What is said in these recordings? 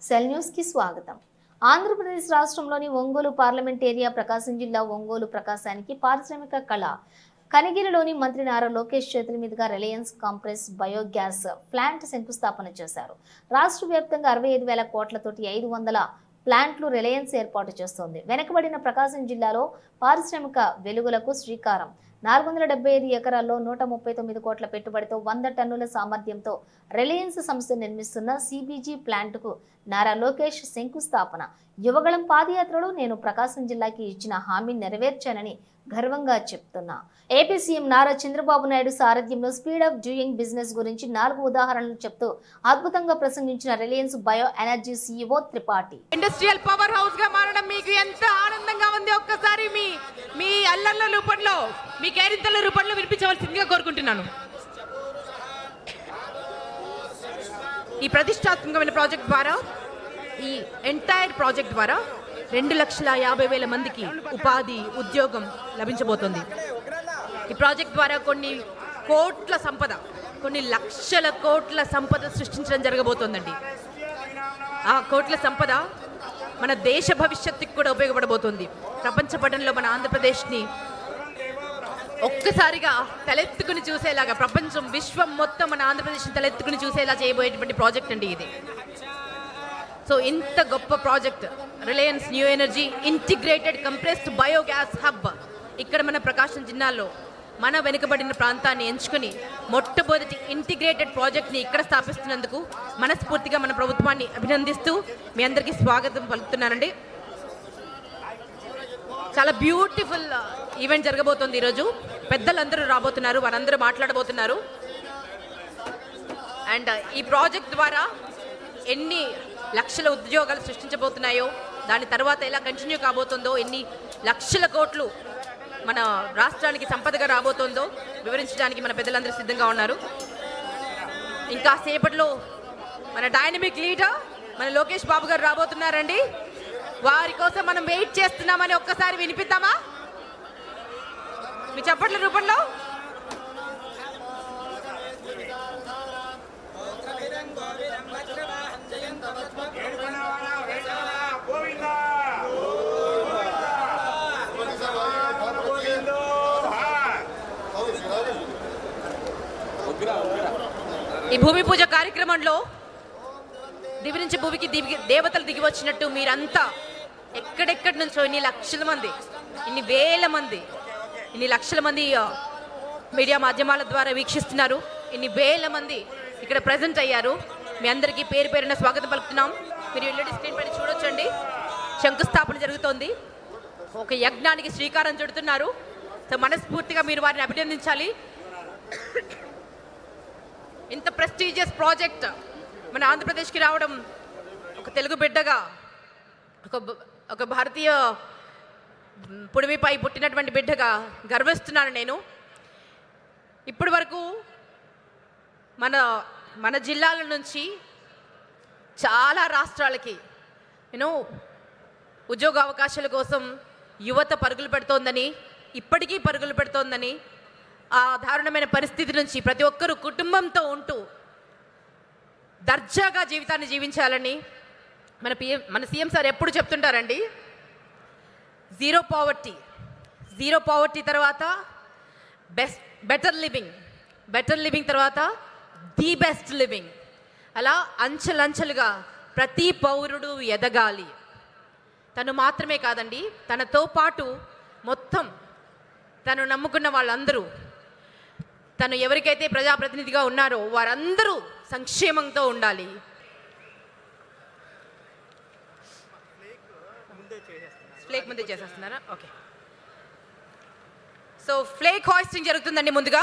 Cell news కి స్వాగతం. ఆంధ్రప్రదేశ్ రాష్ట్రంలోని ఒంగోలు పార్లమెంట్ ఏరియా ప్రకాశం జిల్లా ఒంగోలు ప్రకాశానికి పారిశ్రామిక కళ కనిగిరిలోని మంత్రి నారా లోకేష్ చేతుల మీదుగా రిలయన్స్ కాంప్రెస్ బయోగ్యాస్ ప్లాంట్ శంకుస్థాపన చేశారు. రాష్ట్ర వ్యాప్తంగా 65,000 కోట్లతోటి 500 ప్లాంట్లు రిలయన్స్ ఏర్పాటు చేస్తోంది. వెనుకబడిన ప్రకాశం జిల్లాలో పారిశ్రామిక వెలుగులకు శ్రీకారం. 475 ఎకరాల్లో 139 కోట్ల పెట్టుబడితో 100 టన్నుల సామర్థ్యంతో రిలయన్స్ సంస్థ నిర్మిస్తున్న సిబిజీ ప్లాంట్కు నారా లోకేష్ శంకుస్థాపన. యువగళం పాదయాత్రలో నేను ప్రకాశం జిల్లాకి ఇచ్చిన హామీ నెరవేర్చానని గర్వంగా చెప్తున్నా. ఏపీ సీఎం నారా చంద్రబాబు నాయుడు సారథ్యంలో స్పీడ్ ఆఫ్ డూయింగ్ బిజినెస్ గురించి 4 ఉదాహరణలు చెప్తూ అద్భుతంగా ప్రసంగించిన Reliance bio energy CEO Tripathi. Industrial power house గా మారడం మీకు ఎంత ఆనందంగా ఉంది, ఒక్కసారి మీ అల్లర్ల రూపంలో, మీ కేరింతల రూపంలో వినిపించవలసిందిగా కోరుకుంటున్నాను. ఈ ప్రతిష్టాత్మకమైన ప్రాజెక్ట్ ద్వారా, ఈ ఎంటైర్ ప్రాజెక్ట్ ద్వారా 2,50,000 మందికి ఉపాధి, ఉద్యోగం లభించబోతోంది. ఈ ప్రాజెక్ట్ ద్వారా కొన్ని కోట్ల సంపద, కొన్ని లక్షల కోట్ల సంపద సృష్టించడం జరగబోతోందండి. ఆ కోట్ల సంపద మన దేశ భవిష్యత్తుకి కూడా ఉపయోగపడబోతోంది. ప్రపంచ పటంలో మన ఆంధ్రప్రదేశ్ని ఒక్కసారిగా తలెత్తుకుని చూసేలాగా, ప్రపంచం, విశ్వం మొత్తం మన ఆంధ్రప్రదేశ్ని తలెత్తుకుని చూసేలా చేయబోయేటువంటి ప్రాజెక్ట్ అండి ఇది. సో ఇంత గొప్ప project Reliance new energy integrated compressed biogas hub ఇక్కడ మన ప్రకాశం జిల్లాలో మన వెనుకబడిన ప్రాంతాన్ని ఎంచుకుని మొట్టమొదటి ఇంటిగ్రేటెడ్ ప్రాజెక్ట్ని ఇక్కడ స్థాపిస్తున్నందుకు మనస్ఫూర్తిగా మన ప్రభుత్వాన్ని అభినందిస్తూ మీ అందరికీ స్వాగతం పలుకుతున్నానండి. చాలా బ్యూటిఫుల్ ఈవెంట్ జరగబోతోంది ఈరోజు. పెద్దలందరూ రాబోతున్నారు, వారందరూ మాట్లాడబోతున్నారు. అండ్ ఈ ప్రాజెక్ట్ ద్వారా ఎన్ని లక్షల ఉద్యోగాలు సృష్టించబోతున్నాయో, దాని తర్వాత ఎలా కంటిన్యూ కాబోతుందో, ఎన్ని లక్షల కోట్లు మన రాష్ట్రానికి సంపదగా రాబోతోందో వివరించడానికి మన పెద్దలందరూ సిద్ధంగా ఉన్నారు. ఇంకా సేపట్లో మన డైనమిక్ లీడర్ మన లోకేష్ బాబు గారు రాబోతున్నారండి. వారి కోసం మనం వెయిట్ చేస్తున్నామని ఒక్కసారి వినిపిద్దామా మీ చప్పట్ల రూపంలో? ఈ భూమి పూజ కార్యక్రమంలో దివి నుంచి భూమికి దేవతలు దిగి వచ్చినట్టు మీరంతా ఎక్కడెక్కడి నుంచో ఇన్ని లక్షల మంది, ఇన్ని వేల మంది, ఇన్ని లక్షల మంది మీడియా మాధ్యమాల ద్వారా వీక్షిస్తున్నారు. ఇన్ని వేల మంది ఇక్కడ ప్రజెంట్ అయ్యారు. మీ అందరికీ పేరు పేరున స్వాగతం పలుకుతున్నాం. మీరు ఎల్ఈడి స్క్రీన్ పైన చూడొచ్చండి, శంకుస్థాపన జరుగుతోంది. ఒక యజ్ఞానికి శ్రీకారం చుడుతున్నారు. సో మనస్ఫూర్తిగా మీరు వారిని అభినందించాలి. ఇంత ప్రెస్టీజియస్ ప్రాజెక్ట్ మన ఆంధ్రప్రదేశ్కి రావడం, ఒక తెలుగు బిడ్డగా, ఒక భారతీయ పుడిమిపై పుట్టినటువంటి బిడ్డగా గర్విస్తున్నాను నేను. ఇప్పటి వరకు మన జిల్లాల నుంచి చాలా రాష్ట్రాలకి ఉద్యోగ అవకాశాల కోసం యువత పరుగులు పెడుతోందని, ఇప్పటికీ పరుగులు పెడుతోందని, ఆ దారుణమైన పరిస్థితి నుంచి ప్రతి ఒక్కరూ కుటుంబంతో ఉంటూ దర్జాగా జీవితాన్ని జీవించాలని మన సీఎం సార్ ఎప్పుడు చెప్తుంటారండి. జీరో పావర్టీ తర్వాత బెటర్ లివింగ్ తర్వాత ది బెస్ట్ లివింగ్. అలా అంచెలంచెలుగా ప్రతి పౌరుడు ఎదగాలి. తను మాత్రమే కాదండి, తనతో పాటు మొత్తం తను నమ్ముకున్న వాళ్ళందరూ, తను ఎవరికైతే ప్రజాప్రతినిధిగా ఉన్నారో వారందరూ సంక్షేమంతో ఉండాలి. ఫ్లేక్ ముందే చేసేస్తున్నారా? ఓకే. సో ఫ్లేక్ హాయిస్టింగ్ జరుగుతుందండి ముందుగా.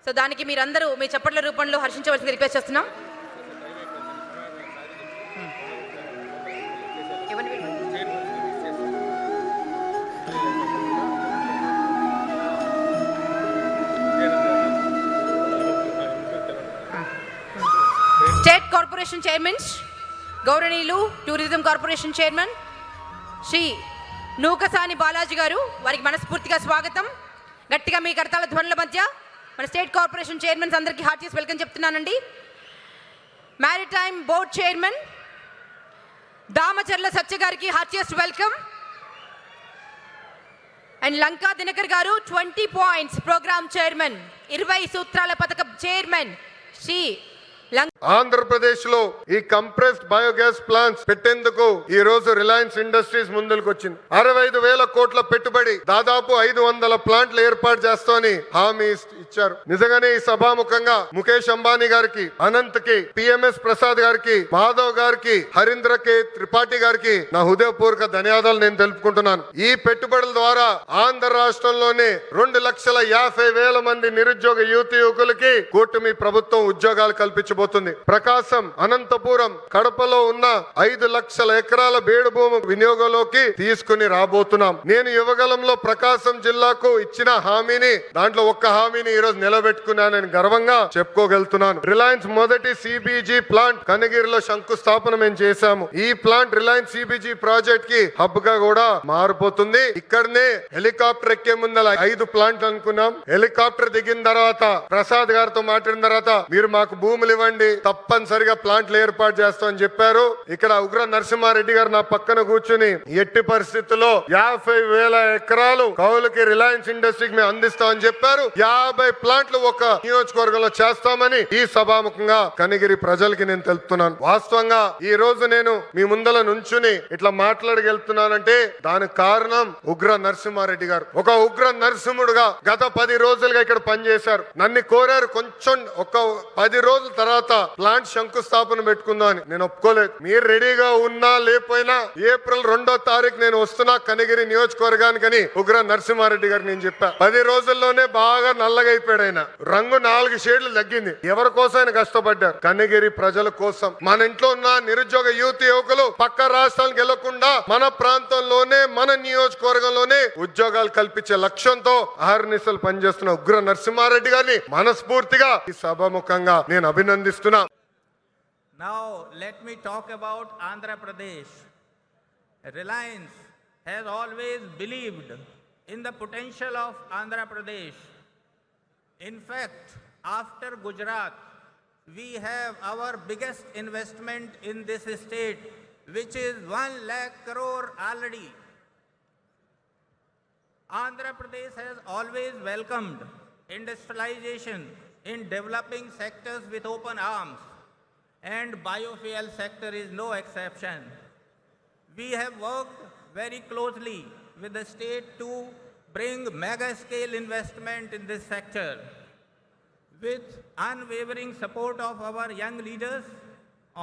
సో దానికి మీరందరూ మీ చప్పట్ల రూపంలో హర్షించవలసింది రిక్వెస్ట్ చేస్తున్నాం. స్టేట్ కార్పొరేషన్ చైర్మన్ గౌరవనీయులు tourism corporation chairman Shri Nookasani Balaji garu, వారికి మనస్ఫూర్తిగా స్వాగతం. గట్టిగా మీ కర్తాల ధ్వనుల మధ్య మన స్టేట్ కార్పొరేషన్ చైర్మన్స్ అందరికీ హార్టీయస్ వెల్కమ్ చెప్తున్నానండి. Maritime Board Chairman Damacherla Satya gariki heartiest welcome. And Lanka Dinakar garu 20 points program chairman 20 సూత్రాల పథకం chairman Shri ఆంధ్రప్రదేశ్ లో ఈ కంప్రెస్డ్ బయోగ్యాస్ ప్లాంట్స్ పెట్టేందుకు ఈ రోజు రిలయన్స్ ఇండస్ట్రీస్ ముందుకు వచ్చింది. 65,000 కోట్ల పెట్టుబడి, దాదాపు 500 ప్లాంట్లు ఏర్పాటు చేస్తామని హామీ ఇచ్చారు. నిజంగానే ఈ సభాముఖంగా ముఖేష్ అంబానీ గారికి, అనంత్ కి, పిఎంఎస్ ప్రసాద్ గారికి, మాధవ్ గారికి, హరీంద్ర కే త్రిపాఠి గారికి నా హృదయపూర్వక ధన్యవాదాలు నేను తెలుపుకుంటున్నాను. ఈ పెట్టుబడుల ద్వారా ఆంధ్ర రాష్ట్రంలోనే 2,50,000 మంది నిరుద్యోగ యువకులకి కూటమి ప్రభుత్వం ఉద్యోగాలు కల్పించబోతుంది. ప్రకాశం, అనంతపురం, కడపలో ఉన్న 5 లక్షల ఎకరాల బేడు భూమి వినియోగంలోకి తీసుకుని రాబోతున్నాం. నేను యువగలంలో ప్రకాశం జిల్లాకు ఇచ్చిన హామీని, దాంట్లో ఒక్క హామీని ఈ రోజు నిలబెట్టుకున్నానని గర్వంగా చెప్పుకోగలుగుతున్నాను. రిలయన్స్ మొదటి సిబిజీ ప్లాంట్ కనగిరిలో శంకుస్థాపన మేము చేశాము. ఈ ప్లాంట్ రిలయన్స్ సిబిజీ ప్రాజెక్ట్ కి హబ్ గా కూడా మారిపోతుంది. ఇక్కడనే హెలికాప్టర్ ఎక్కే ముందల 5 ప్లాంట్లు అనుకున్నాం. హెలికాప్టర్ దిగిన తర్వాత ప్రసాద్ గారితో మాట్లాడిన తర్వాత మీరు మాకు భూములు ఇవ్వండి, తప్పనిసరిగా ప్లాంట్లు ఏర్పాటు చేస్తామని చెప్పారు. ఇక్కడ ఉగ్ర నరసింహారెడ్డి గారు నా పక్కన కూర్చుని ఎట్టి పరిస్థితుల్లో 50,000 ఎకరాలు కౌలుకి రిలయన్స్ ఇండస్ట్రీకి మేము అందిస్తామని చెప్పారు. 50 ప్లాంట్లు ఒక నియోజకవర్గంలో చేస్తామని ఈ సభాముఖంగా కనిగిరి ప్రజలకి నేను తెలుపుతున్నాను. వాస్తవంగా ఈ రోజు నేను మీ ముందల నుంచుని ఇట్లా మాట్లాడగలుగుతున్నానంటే దానికి కారణం ఉగ్ర నరసింహారెడ్డి గారు. ఒక ఉగ్ర నరసింహుడుగా గత 10 రోజులుగా ఇక్కడ పనిచేశారు. నన్ను కోరారు కొంచెం ఒక 10 రోజుల తర్వాత ప్లాంట్ శంకుస్థాపన పెట్టుకుందాం అని. నేను ఒప్పుకోలేదు. మీరు రెడీగా ఉన్నా లేకపోయినా ఏప్రిల్ 2వ తారీఖు నేను వస్తున్నా కనిగిరి నియోజకవర్గానికి ఉగ్ర నరసింహారెడ్డి గారికి నేను చెప్పా. 10 రోజుల్లోనే బాగా నల్లగా అయిపోయాడు ఆయన. రంగు 4 షేడ్లు తగ్గింది. ఎవరి కోసం ఆయన కష్టపడ్డారు? కనిగిరి ప్రజల కోసం. మన ఇంట్లో ఉన్న నిరుద్యోగ యువకులు పక్క రాష్ట్రాలకు వెళ్లకుండా మన ప్రాంతంలోనే, మన నియోజకవర్గంలోనే ఉద్యోగాలు కల్పించే లక్ష్యంతో అహర్నిశలు పనిచేస్తున్న ఉగ్ర నరసింహారెడ్డి గారిని మనస్ఫూర్తిగా ఈ సభాముఖంగా నేను అభినందిస్తున్నా. Now let me talk about Andhra Pradesh. Reliance has always believed in the potential of Andhra Pradesh. In fact, after Gujarat, we have our biggest investment in this state, which is 1 lakh crore already. Andhra Pradesh has always welcomed industrialization in developing sectors with open arms, and biofuel sector is no exception. We have worked very closely with the state to bring mega scale investment in this sector. With unwavering support of our young leaders,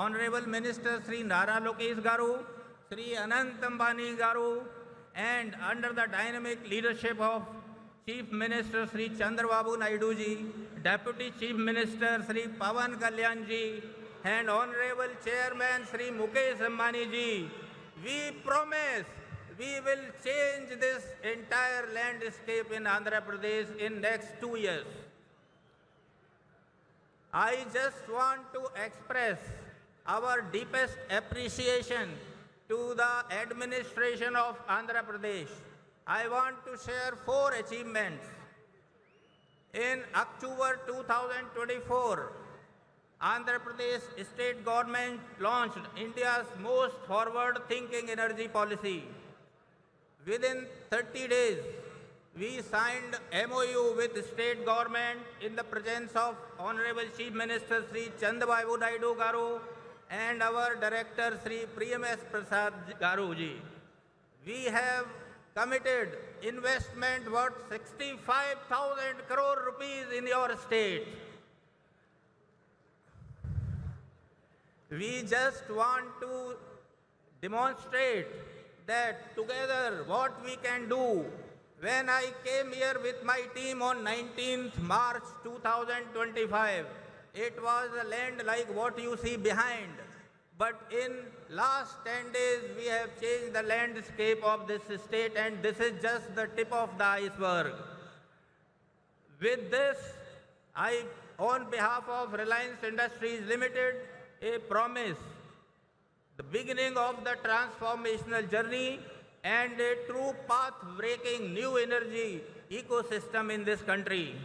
Honorable Minister Sri Nara Lokesh Garu, Sri Anant Ambani Garu, and under the dynamic leadership of Chief Minister Sri Chandrababu Naidu ji, Deputy Chief Minister Sri Pawan Kalyan ji, and Honorable Chairman Sri Mukesh Ambani ji, we promise we will change this entire landscape in Andhra Pradesh in next 2 years. I just want to express our deepest appreciation to the administration of Andhra Pradesh. I want to share 4 achievements. In October 2024, Andhra Pradesh state government launched India's most forward-thinking energy policy. Within 30 days, we signed MOU with the state government in the presence of Honorable Chief Minister Sri Chandrababu Naidu Garu and our Director Sri Priyamesh Prasad Garu ji. We have committed investment worth 65,000 crore rupees in your state. We just want to demonstrate that together what we can do. When I came here with my team on 19th March 2025, it was a land like what you see behind. But in last 10 days, we have changed the landscape of this state, and this is just the tip of the iceberg. With this, I, on behalf of Reliance Industries Limited, a promise, the beginning of the transformational journey and a true path-breaking new energy ecosystem in this country.